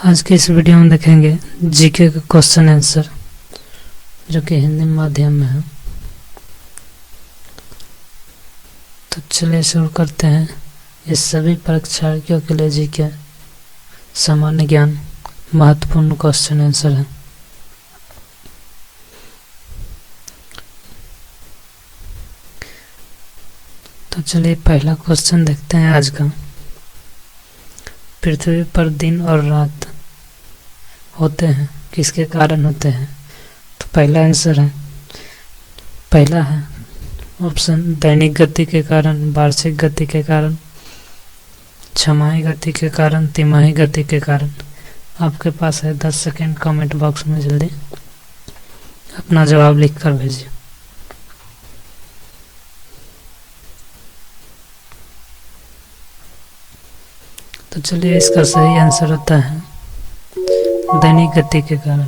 आज के इस वीडियो में देखेंगे जीके का क्वेश्चन आंसर जो कि हिंदी माध्यम में है। तो चलिए शुरू करते हैं। इस सभी परीक्षार्थियों के लिए जीके सामान्य ज्ञान महत्वपूर्ण क्वेश्चन आंसर है। तो चलिए पहला क्वेश्चन देखते हैं आज का। पृथ्वी पर दिन और रात होते हैं किसके कारण होते हैं? तो पहला आंसर है, पहला है ऑप्शन दैनिक गति के कारण, वार्षिक गति के कारण, छमाही गति के कारण, तिमाही गति के कारण। आपके पास है 10 सेकेंड। कमेंट बॉक्स में जल्दी अपना जवाब लिख कर भेजिए। तो चलिए इसका सही आंसर होता है दैनिक गति के कारण।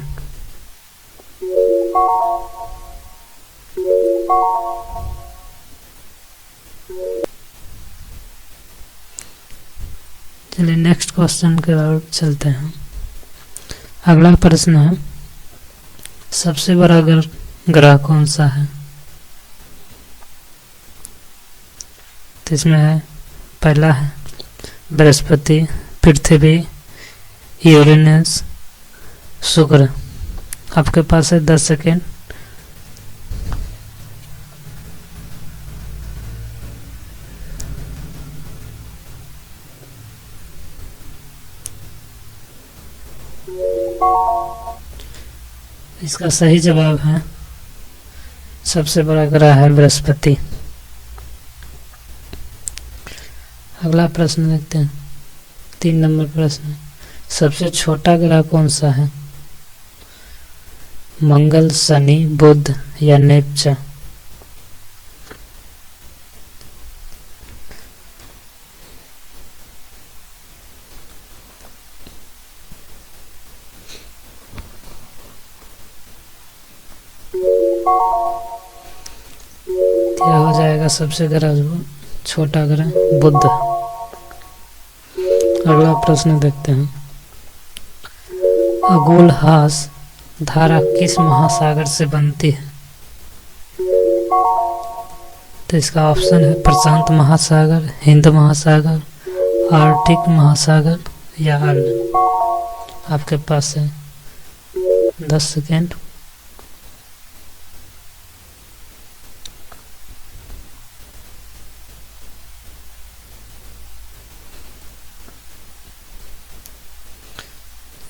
चलिए नेक्स्ट क्वेश्चन की ओर चलते हैं। अगला प्रश्न है, सबसे बड़ा ग्रह कौन सा है? तो इसमें है, पहला है बृहस्पति, पृथ्वी, यूरेनस, शुक्र। आपके पास है 10 सेकेंड। इसका सही जवाब है, सबसे बड़ा ग्रह है बृहस्पति। अगला प्रश्न देखते हैं। 3 नंबर प्रश्न, सबसे छोटा ग्रह कौन सा है? मंगल, शनि, बुध या नेपच्यून? क्या हो जाएगा सबसे छोटा ग्रह? बुध। अगला प्रश्न देखते हैं। अगुलहास धारा किस महासागर से बनती है? तो इसका ऑप्शन है प्रशांत महासागर, हिंद महासागर, आर्कटिक महासागर या अन्य। आपके पास है 10 सेकेंड।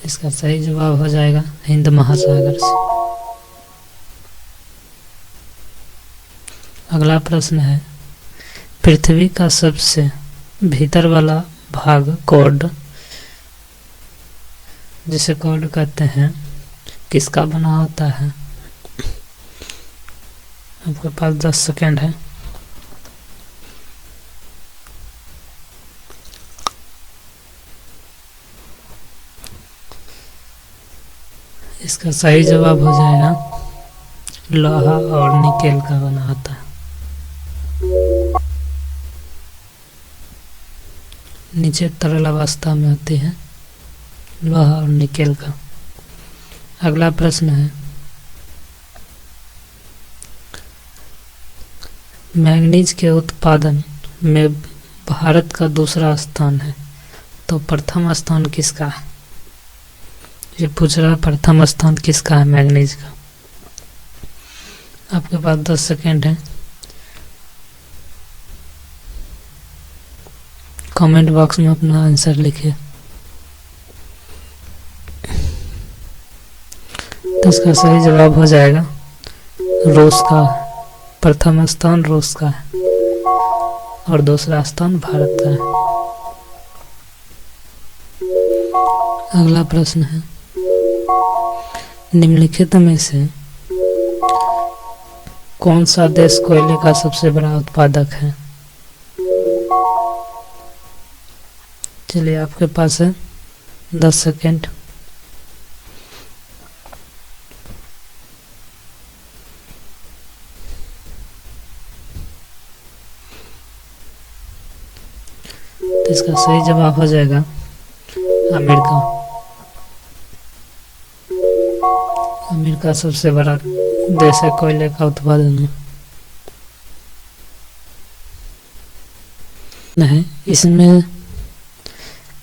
इसका सही जवाब हो जाएगा हिंद महासागर से। अगला प्रश्न है, पृथ्वी का सबसे भीतर वाला भाग कोर्ड, जिसे कोर्ड कहते हैं, किसका बना होता है? आपके पास 10 सेकेंड है। इसका सही जवाब हो जाएगा लोहा और निकेल का बना होता है। नीचे तरल अवस्था में होती है लोहा और निकेल का। अगला प्रश्न है, मैंगनीज के उत्पादन में भारत का दूसरा स्थान है, तो प्रथम स्थान किसका है? ये पूछ रहा है प्रथम स्थान किसका है मैंगनीज का। आपके पास 10 सेकेंड है। कमेंट बॉक्स में अपना आंसर लिखिए। तो इसका सही जवाब हो जाएगा रूस का। प्रथम स्थान रूस का है और दूसरा स्थान भारत का है। अगला प्रश्न है, निम्नलिखित में से कौन सा देश कोयले का सबसे बड़ा उत्पादक है? चलिए आपके पास है 10 सेकेंड। तो इसका सही जवाब हो जाएगा अमेरिका। ब्राजील का सबसे बड़ा देश है कोयले का उत्पादन में। नहीं, इसमें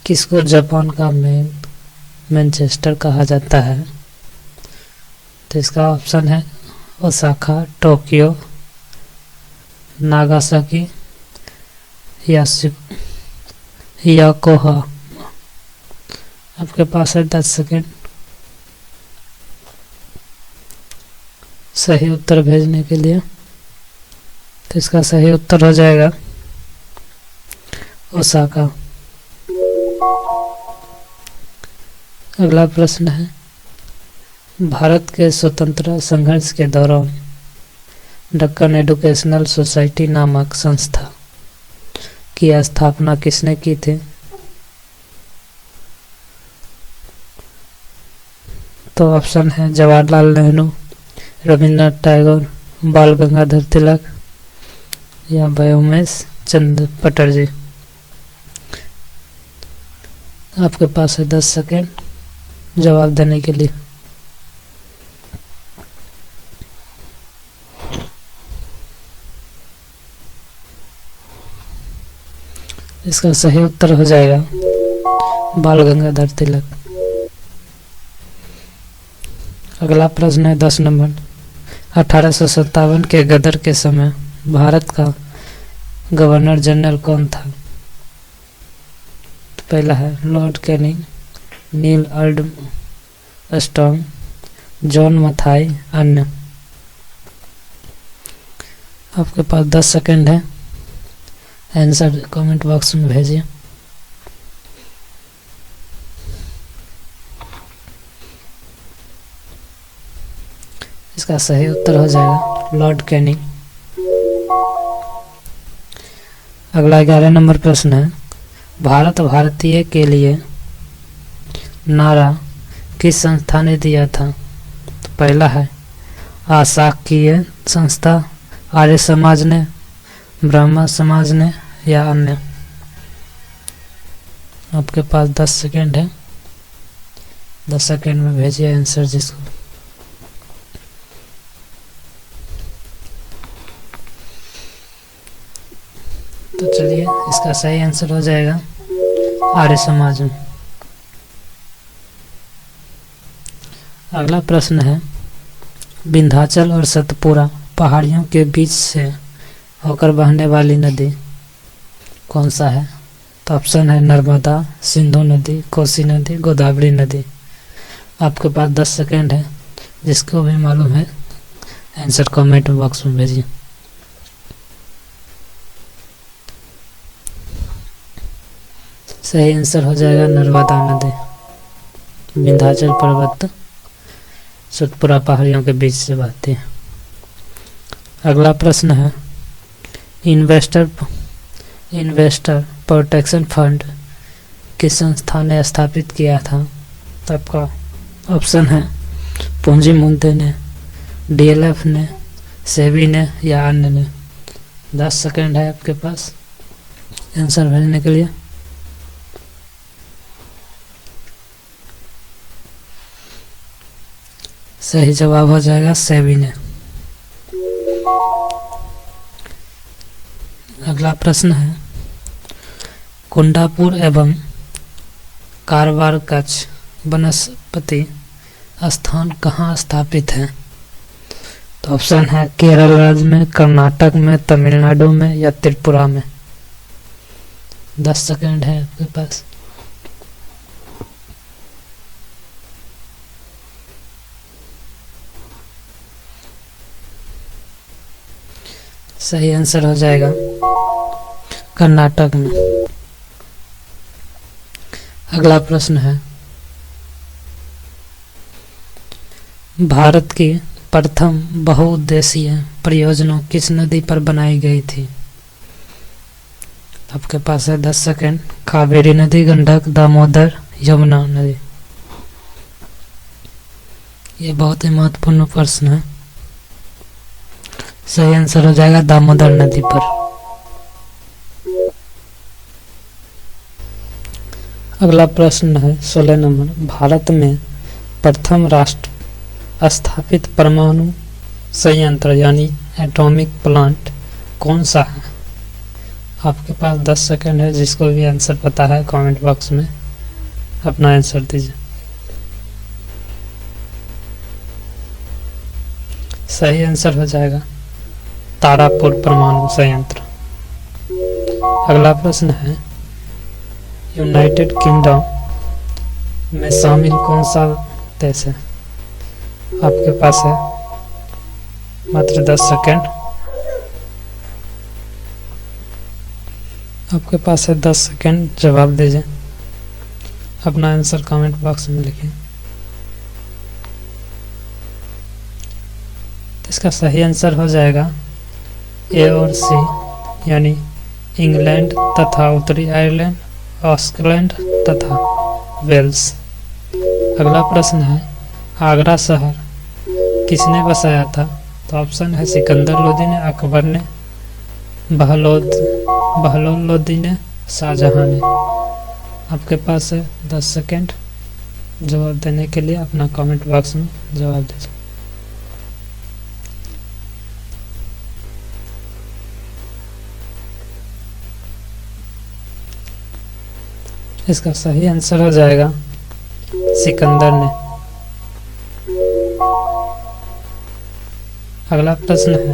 किसको जापान का मैनचेस्टर कहा जाता है? तो इसका ऑप्शन है ओसाका, टोक्यो, नागासाकी, योकोहामा। आपके पास है 10 सेकेंड सही उत्तर भेजने के लिए। तो इसका सही उत्तर हो जाएगा ओसाका। अगला प्रश्न है, भारत के स्वतंत्रता संघर्ष के दौरान दक्कन एजुकेशनल सोसाइटी नामक संस्था की स्थापना किसने की थी? तो ऑप्शन है जवाहरलाल नेहरू, रविंद्रनाथ टैगोर, बाल गंगाधर तिलक या व्योमेश चंद्र चटर्जी। आपके पास है 10 सेकेंड जवाब देने के लिए। इसका सही उत्तर हो जाएगा बाल गंगाधर तिलक। अगला प्रश्न है 10 नंबर। 1857 के गदर के समय भारत का गवर्नर जनरल कौन था? तो पहला है Lord Canning, Neil Armstrong, John Mathai, अन्य। आपके पास 10 सेकेंड है, आंसर कमेंट बॉक्स में भेजिए। इसका सही उत्तर हो जाएगा लॉर्ड कैनिंग। अगला 11 नंबर प्रश्न है, भारत भारतीय के लिए नारा किस संस्था ने दिया था? तो पहला है आशाकीय संस्था, आर्य समाज ने, ब्रह्म समाज ने या अन्य। आपके पास 10 सेकेंड है, 10 सेकेंड में भेजिए आंसर जिसको। तो चलिए इसका सही आंसर हो जाएगा आर्य समाज में। अगला प्रश्न है, विंध्याचल और सतपुरा पहाड़ियों के बीच से होकर बहने वाली नदी कौन सा है? तो ऑप्शन है नर्मदा, सिंधु नदी, कोसी नदी, गोदावरी नदी। आपके पास 10 सेकेंड है, जिसको भी मालूम है आंसर कमेंट बॉक्स में भेजिए। सही आंसर हो जाएगा नर्मदा नदी। विंध्याचल पर्वत सतपुरा पहाड़ियों के बीच से बहती है। अगला प्रश्न है, इन्वेस्टर प्रोटेक्शन फंड किस संस्था ने स्थापित किया था? तो आपका ऑप्शन है पूंजी मुद्दे ने, डीएलएफ ने, सेबी ने या अन्य ने। 10 सेकेंड है आपके पास आंसर भेजने के लिए। सही जवाब हो जाएगा सेबी ने। अगला प्रश्न है, कुंडापुर एवं कारवार कच्छ वनस्पति स्थान कहाँ स्थापित है? तो ऑप्शन है केरल राज्य में, कर्नाटक में, तमिलनाडु में या त्रिपुरा में। 10 सेकेंड है आपके पास। सही आंसर हो जाएगा कर्नाटक में। अगला प्रश्न है, भारत की प्रथम बहुउद्देशीय परियोजना किस नदी पर बनाई गई थी? आपके पास है 10 सेकेंड। कावेरी नदी, गंडक, दामोदर, यमुना नदी। ये बहुत ही महत्वपूर्ण प्रश्न है। सही आंसर हो जाएगा दामोदर नदी पर। अगला प्रश्न है 16 नंबर, भारत में प्रथम स्थापित परमाणु संयंत्र यानी एटॉमिक प्लांट कौन सा है? आपके पास 10 सेकंड है। जिसको भी आंसर पता है कमेंट बॉक्स में अपना आंसर दीजिए। सही आंसर हो जाएगा तारापुर परमाणु संयंत्र। अगला प्रश्न है, यूनाइटेड किंगडम में शामिल कौन सा देश है? आपके पास है मात्र 10 सेकंड। आपके पास है 10 सेकंड, जवाब दीजिए। अपना आंसर कमेंट बॉक्स में लिखिए। इसका सही आंसर हो जाएगा ए और सी यानी इंग्लैंड तथा उत्तरी आयरलैंड, स्कॉटलैंड तथा वेल्स। अगला प्रश्न है, आगरा शहर किसने बसाया था? तो ऑप्शन है सिकंदर लोदी ने, अकबर ने, बहलोल लोदी ने, शाहजहां ने। आपके पास है 10 सेकंड जवाब देने के लिए। अपना कमेंट बॉक्स में जवाब दीजिए। इसका सही आंसर हो जाएगा सिकंदर ने। अगला प्रश्न है,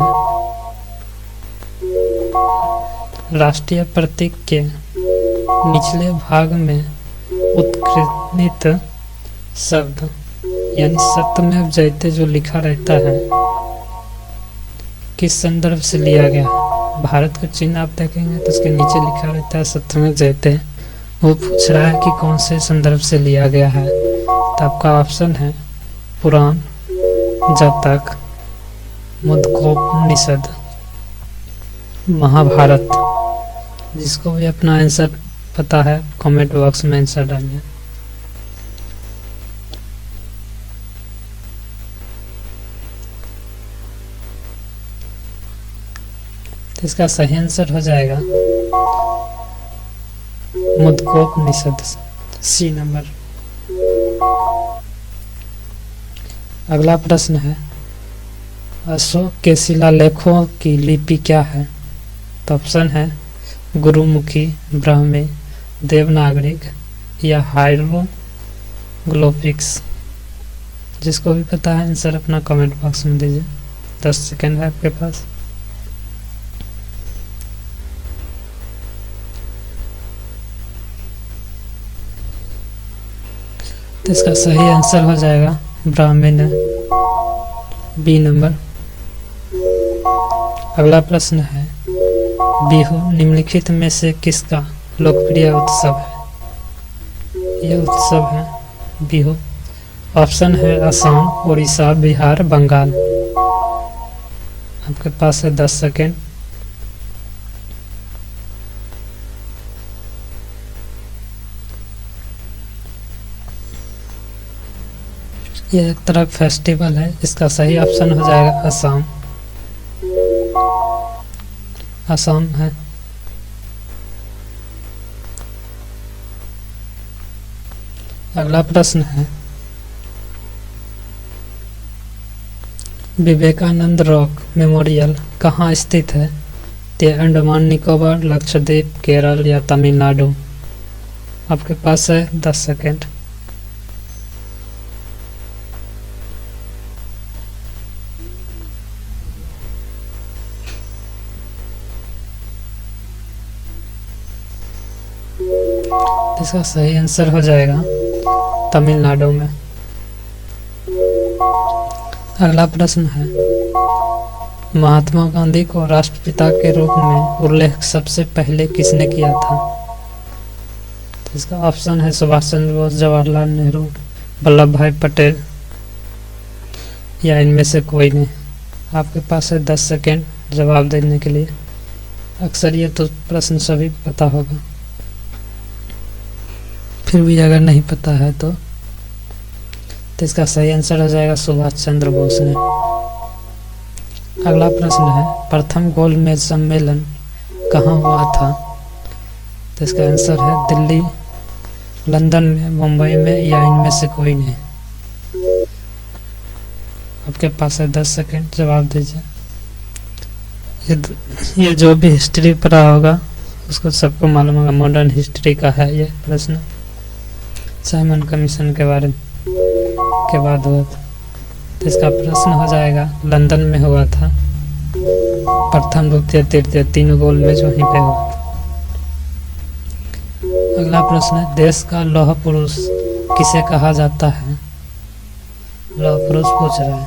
राष्ट्रीय प्रतीक के निचले भाग में उत्कीर्णित शब्द यानी सत्यमेव जयते जो लिखा रहता है किस संदर्भ से लिया गया? भारत का चिन्ह आप देखेंगे तो उसके नीचे लिखा रहता है सत्यमेव जयते। वो पूछ रहा है कि कौन से संदर्भ से लिया गया है। तो आपका ऑप्शन है पुराण, जातक, मुद्गोपनिषद, महाभारत। जिसको भी अपना आंसर पता है कमेंट बॉक्स में आंसर डालिए। तो इसका सही आंसर हो जाएगा मुद्गोपनिषद, सी नंबर। अगला प्रश्न है, अशोक के शिलालेखों की लिपि क्या है? तो ऑप्शन है गुरुमुखी, ब्राह्मी, देवनागरिक या हायरोग्लिफिक्स। जिसको भी पता है आंसर अपना कमेंट बॉक्स में दीजिए। 10 सेकंड है आपके पास। तो इसका सही आंसर हो जाएगा ब्राह्मण, बी नंबर। अगला प्रश्न है, बिहू निम्नलिखित में से किसका लोकप्रिय उत्सव है? यह उत्सव है बिहू। ऑप्शन है असम, उड़ीसा, बिहार, बंगाल। आपके पास है 10 सेकेंड। यह एक तरह फेस्टिवल है। इसका सही ऑप्शन हो जाएगा असम। असम है। अगला प्रश्न है, विवेकानंद रॉक मेमोरियल कहाँ स्थित है? ये अंडमान निकोबार, लक्षद्वीप, केरल या तमिलनाडु। आपके पास है 10 सेकेंड। इसका सही आंसर हो जाएगा तमिलनाडु में। अगला प्रश्न है, महात्मा गांधी को राष्ट्रपिता के रूप में उल्लेख सबसे पहले किसने किया था? तो इसका ऑप्शन है सुभाष चंद्र बोस, जवाहरलाल नेहरू, वल्लभ भाई पटेल या इनमें से कोई नहीं। आपके पास है 10 सेकेंड जवाब देने के लिए। अक्सर ये तो प्रश्न सभी पता होगा, फिर भी अगर नहीं पता है तो इसका सही आंसर हो जाएगा सुभाष चंद्र बोस ने। अगला प्रश्न है, प्रथम गोलमेज सम्मेलन कहाँ हुआ था? तो इसका आंसर है दिल्ली, लंदन में, मुंबई में या इनमें से कोई नहीं। आपके पास है 10 सेकंड, जवाब दीजिए। ये जो भी हिस्ट्री पढ़ा होगा उसको सबको मालूम होगा, मॉडर्न हिस्ट्री का है ये प्रश्न। साइमन कमीशन के बारे के बाद हुआ था। तो इसका प्रश्न हो जाएगा, लंदन में हुआ था, प्रथम द्वितीय तृतीय तीनों गोल मैच वहीं पे हुआ था। अगला प्रश्न है, देश का लौह पुरुष किसे कहा जाता है? लौह पुरुष पूछ रहा है,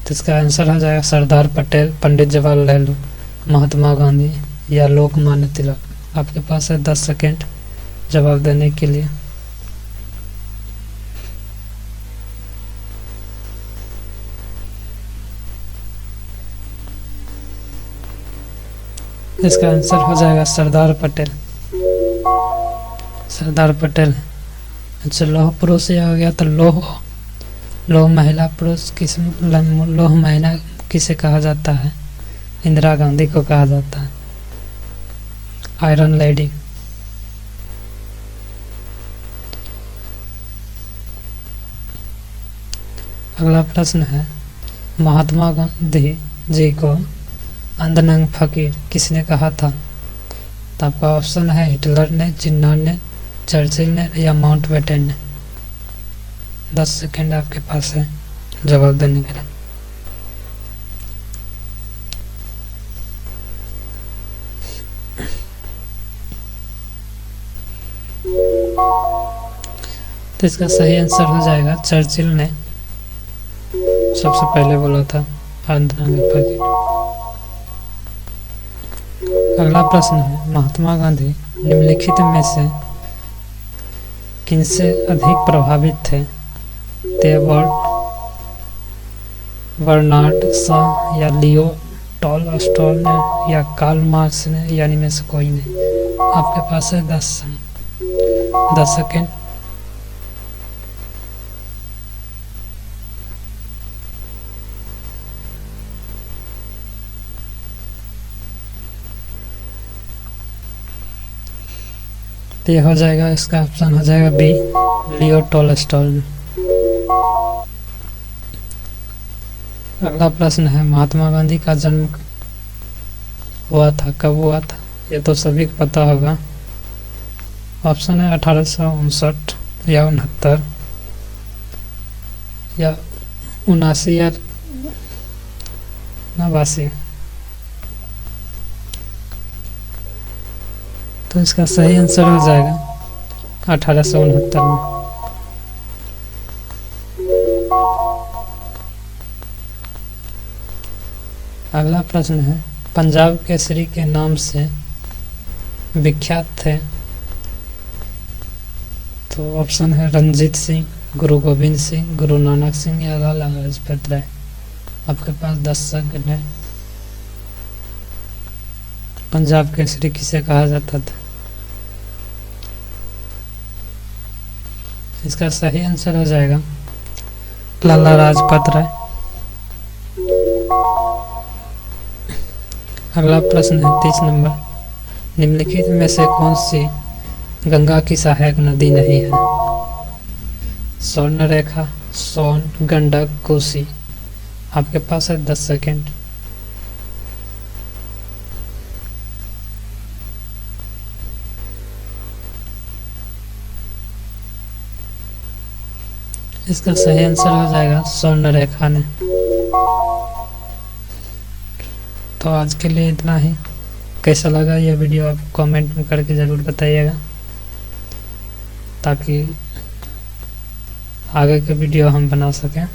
तो इसका आंसर हो जाएगा सरदार पटेल, पंडित जवाहरलाल नेहरू, महात्मा गांधी या लोकमान्य तिलक। आपके पास है 10 सेकंड जवाब देने के लिए। इसका आंसर हो जाएगा सरदार पटेल, सरदार पटेल। अच्छा, लौह पुरुष यह हो गया। तो लौह महिला पुरुष लौह महिला किसे कहा जाता है? इंदिरा गांधी को कहा जाता है, आयरन लेडी। अगला प्रश्न है, महात्मा गांधी जी को अंधनंग फकीर किसने कहा था? तो आपका ऑप्शन है हिटलर ने, जिन्ना ने, चर्चिल ने या माउंटबेटन ने। 10 सेकंड आपके पास है जवाब देने के लिए। तो इसका सही आंसर हो जाएगा चर्चिल ने सबसे पहले बोला था अंधनंग फकीर। अगला प्रश्न है, महात्मा गांधी निम्नलिखित में से किनसे अधिक प्रभावित थे? बर्नार्ड शॉ या लियो टॉलस्टॉय ने या कार्ल मार्क्स ने या इनमें से कोई नहीं। आपके पास है 10 सेकेंड। तो ये हो जाएगा, इसका ऑप्शन हो जाएगा बी, लियो टॉलस्टॉय। अगला प्रश्न है, महात्मा गांधी का जन्म हुआ था, कब हुआ था? ये तो सभी को पता होगा। ऑप्शन है 1859 या 69 या 79 या 89। तो इसका सही आंसर हो जाएगा 1869 में। अगला प्रश्न है, पंजाब केसरी के नाम से विख्यात थे। तो ऑप्शन है रंजीत सिंह, गुरु गोविंद सिंह, गुरु नानक सिंह या लाला लाजपत राय। आपके पास 10 सेकंड है। पंजाब केसरी किसे कहा जाता था? इसका सही आंसर हो जाएगा लाला लाजपत राय। अगला प्रश्न है 30 नंबर, निम्नलिखित में से कौन सी गंगा की सहायक नदी नहीं है? स्वर्णरेखा, सोन, गंडक, कोसी। आपके पास है 10 सेकंड। इसका सही आंसर हो जाएगा स्वर्णरेखा ने। तो आज के लिए इतना ही। कैसा लगा यह वीडियो आप कमेंट में करके ज़रूर बताइएगा, ताकि आगे के वीडियो हम बना सकें।